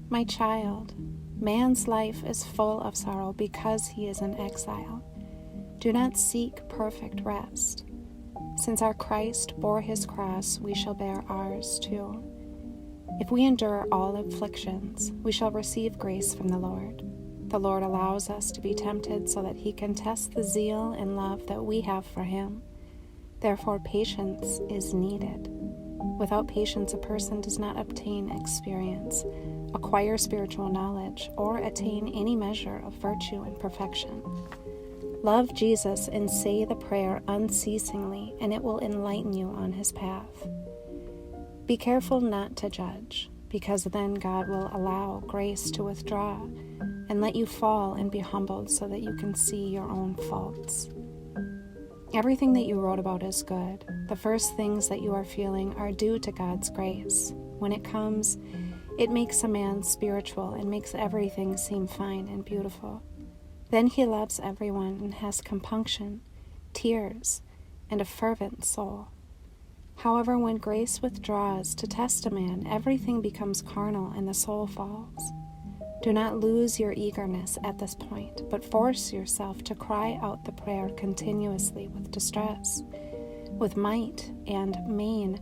My child, man's life is full of sorrow because he is in exile. Do not seek perfect rest. Since our Christ bore his cross, we shall bear ours too. If we endure all afflictions, we shall receive grace from the Lord. The Lord allows us to be tempted so that he can test the zeal and love that we have for him. Therefore, patience is needed. Without patience, a person does not obtain experience, acquire spiritual knowledge, or attain any measure of virtue and perfection. Love Jesus and say the prayer unceasingly, and it will enlighten you on his path. Be careful not to judge, because then God will allow grace to withdraw and let you fall and be humbled so that you can see your own faults. Everything that you wrote about is good. The first things that you are feeling are due to God's grace. When it comes, it makes a man spiritual and makes everything seem fine and beautiful. Then he loves everyone and has compunction, tears, and a fervent soul. However, when grace withdraws to test a man, everything becomes carnal and the soul falls. Do not lose your eagerness at this point, but force yourself to cry out the prayer continuously with distress, with might and main.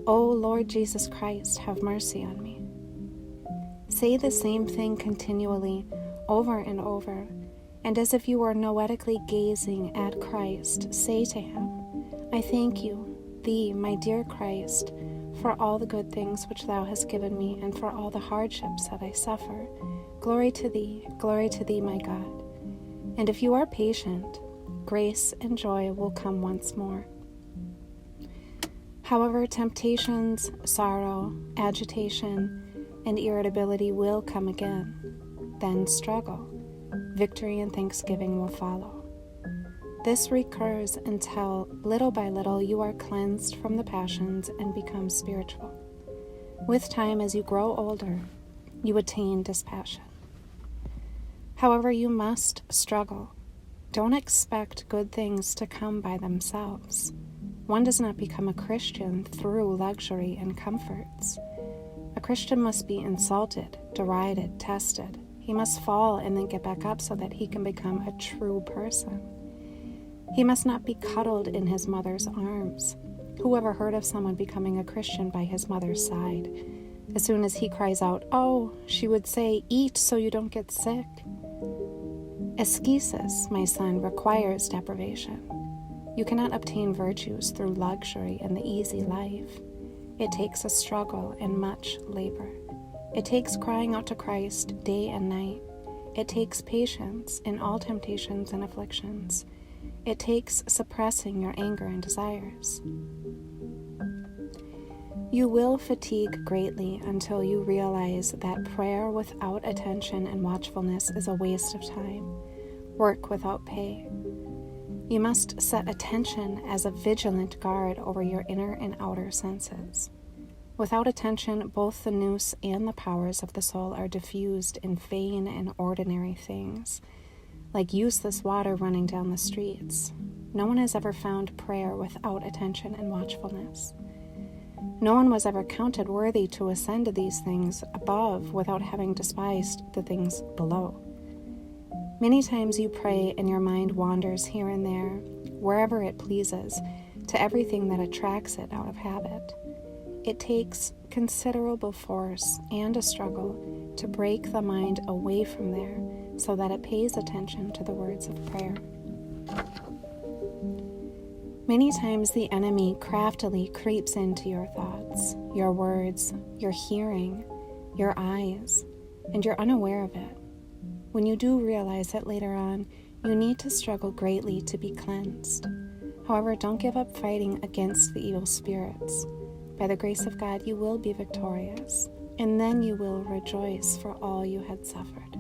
O Lord Jesus Christ, have mercy on me. Say the same thing continually, over and over, and as if you were noetically gazing at Christ, say to him, I thank you, thee, my dear Christ, for all the good things which thou hast given me, and for all the hardships that I suffer. Glory to thee, my God. And if you are patient, grace and joy will come once more. However, temptations, sorrow, agitation, and irritability will come again. Then struggle. Victory and thanksgiving will follow. This recurs until, little by little, you are cleansed from the passions and become spiritual. With time, as you grow older, you attain dispassion. However, you must struggle. Don't expect good things to come by themselves. One does not become a Christian through luxury and comforts. A Christian must be insulted, derided, tested. He must fall and then get back up so that he can become a true person. He must not be cuddled in his mother's arms. Who ever heard of someone becoming a Christian by his mother's side? As soon as he cries out, "Oh," she would say, "Eat so you don't get sick." Ascesis, my son, requires deprivation. You cannot obtain virtues through luxury and the easy life. It takes a struggle and much labor. It takes crying out to Christ day and night. It takes patience in all temptations and afflictions. It takes suppressing your anger and desires. You will fatigue greatly until you realize that prayer without attention and watchfulness is a waste of time, work without pay. You must set attention as a vigilant guard over your inner and outer senses. Without attention, both the nous and the powers of the soul are diffused in vain and ordinary things, like useless water running down the streets. No one has ever found prayer without attention and watchfulness. No one was ever counted worthy to ascend to these things above without having despised the things below. Many times you pray and your mind wanders here and there, wherever it pleases, to everything that attracts it out of habit. It takes considerable force and a struggle to break the mind away from there so that it pays attention to the words of prayer. Many times the enemy craftily creeps into your thoughts, your words, your hearing, your eyes, and you're unaware of it. When you do realize it later on, you need to struggle greatly to be cleansed. However, don't give up fighting against the evil spirits. By the grace of God, you will be victorious, and then you will rejoice for all you had suffered.